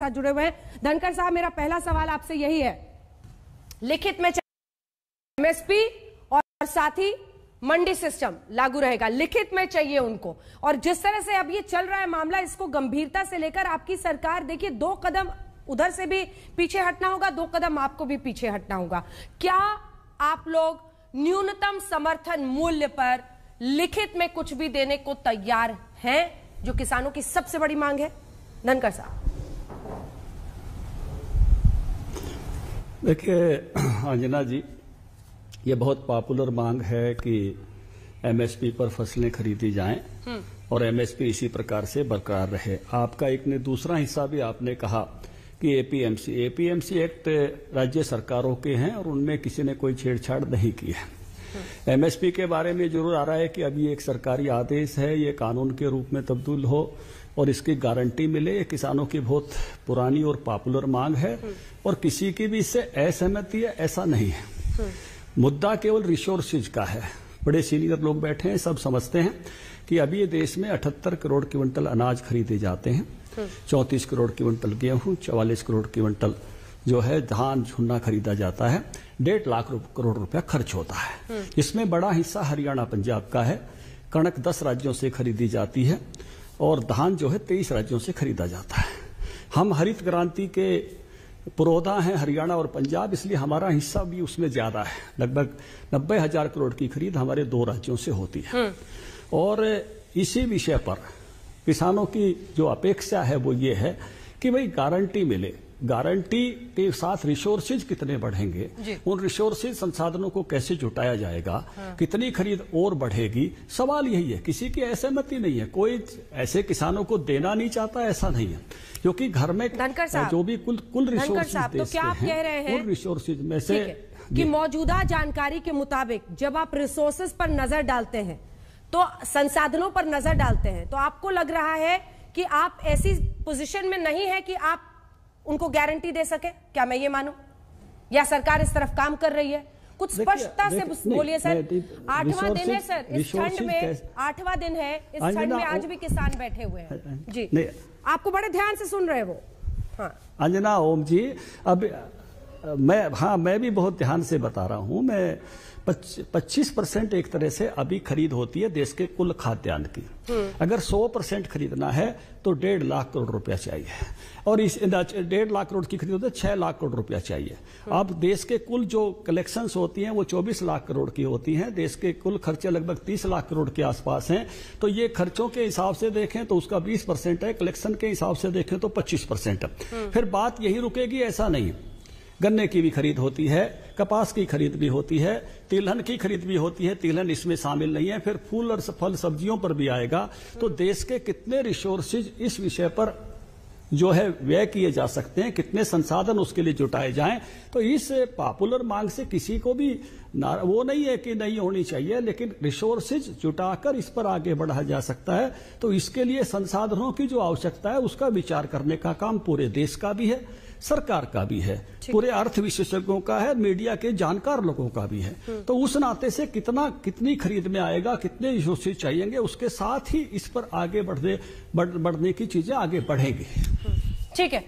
साथ जुड़े हुए हैं। धनखड़ साहब, मेरा पहला सवाल आपसे यही है, लिखित में एमएसपी और साथ ही मंडी सिस्टम लागू रहेगा, लिखित में चाहिए उनको, और जिस तरह से अब ये चल रहा है मामला, इसको गंभीरता से लेकर आपकी सरकार, देखिए 2 कदम उधर से भी पीछे हटना होगा, 2 कदम आपको भी पीछे हटना होगा। क्या आप लोग न्यूनतम समर्थन मूल्य पर लिखित में कुछ भी देने को तैयार हैं, जो किसानों की सबसे बड़ी मांग है? धनखड़ साहब। देखिए अंजना जी, ये बहुत पॉपुलर मांग है कि एमएसपी पर फसलें खरीदी जाएं और एमएसपी इसी प्रकार से बरकरार रहे। आपका एक ने दूसरा हिस्सा भी आपने कहा कि एपीएमसी एक्ट राज्य सरकारों के हैं और उनमें किसी ने कोई छेड़छाड़ नहीं की है। एमएसपी के बारे में जरूर आ रहा है कि अभी एक सरकारी आदेश है, ये कानून के रूप में तब्दील हो और इसकी गारंटी मिले। ये किसानों की बहुत पुरानी और पॉपुलर मांग है और किसी की भी इससे असहमति है ऐसा नहीं है। मुद्दा केवल रिसोर्सेज का है। बड़े सीनियर लोग बैठे हैं, सब समझते हैं कि अभी ये देश में 78 करोड़ क्विंटल अनाज खरीदे जाते हैं, 34 करोड़ क्विंटल गेहूं, 44 करोड़ क्विंटल जो है धान झुन्ना खरीदा जाता है, 1.5 लाख करोड़ रुपया खर्च होता है। इसमें बड़ा हिस्सा हरियाणा पंजाब का है, कणक 10 राज्यों से खरीदी जाती है और धान जो है 23 राज्यों से खरीदा जाता है। हम हरित क्रांति के पुरोधा हैं हरियाणा और पंजाब, इसलिए हमारा हिस्सा भी उसमें ज्यादा है। लगभग 90,000 करोड़ की खरीद हमारे 2 राज्यों से होती है। और इसी विषय पर किसानों की जो अपेक्षा है वो ये है कि भाई गारंटी मिले। गारंटी के साथ रिसोर्सेज कितने बढ़ेंगे, उन रिसोर्सेज संसाधनों को कैसे जुटाया जाएगा, कितनी खरीद और बढ़ेगी, सवाल यही है। किसी की असहमति नहीं है, कोई ऐसे किसानों को देना नहीं चाहता, ऐसा नहीं है, क्योंकि घर में जो भी कुल रिसोर्सेज तो क्या आप कह रहे हैं उन रिसोर्सेज में से कि मौजूदा जानकारी के मुताबिक जब आप रिसोर्सेज पर नजर डालते हैं, तो संसाधनों पर नजर डालते हैं, तो आपको लग रहा है कि आप ऐसी पोजीशन में नहीं है कि आप उनको गारंटी दे सके? क्या मैं ये मानूं, या सरकार इस तरफ काम कर रही है? कुछ स्पष्टता से बोलिए सर। 8वां दिन है सर, इस ठंड में 8वां दिन है, इस ठंड में आज भी किसान बैठे हुए हैं जी, आपको बड़े ध्यान से सुन रहे वो। हाँ अंजना, ओम जी, अब मैं भी बहुत ध्यान से बता रहा हूं। मैं 25% एक तरह से अभी खरीद होती है देश के कुल खाद्यान्न की। अगर 100% खरीदना है तो 1.5 लाख करोड़ रुपया चाहिए, और इस 1.5 लाख करोड़ की खरीद होती है 6 लाख करोड़ रुपया चाहिए। अब देश के कुल जो कलेक्शंस होती हैं वो 24 लाख करोड़ की होती हैं। देश के कुल खर्चे लगभग 30 लाख करोड़ के आसपास हैं। तो ये खर्चों के हिसाब से देखें तो उसका 20% है, कलेक्शन के हिसाब से देखें तो 25% है। फिर बात यही रुकेगी? ऐसा नहीं। गन्ने की भी खरीद होती है, कपास की खरीद भी होती है, तिलहन की खरीद भी होती है, तिलहन इसमें शामिल नहीं है। फिर फूल और फल सब्जियों पर भी आएगा। तो देश के कितने रिसोर्सेज इस विषय पर जो है व्यय किए जा सकते हैं, कितने संसाधन उसके लिए जुटाए जाएं, तो इस पॉपुलर मांग से किसी को भी वो नहीं है कि नहीं होनी चाहिए, लेकिन रिसोर्सेज जुटाकर इस पर आगे बढ़ा जा सकता है। तो इसके लिए संसाधनों की जो आवश्यकता है उसका विचार करने का काम पूरे देश का भी है, सरकार का भी है, पूरे अर्थ विशेषज्ञों का है, मीडिया के जानकार लोगों का भी है। तो उस नाते से कितनी खरीद में आएगा, कितने रिसोर्सेज चाहिएंगे, उसके साथ ही इस पर आगे बढ़ने की चीजें आगे बढ़ेंगी। ठीक है।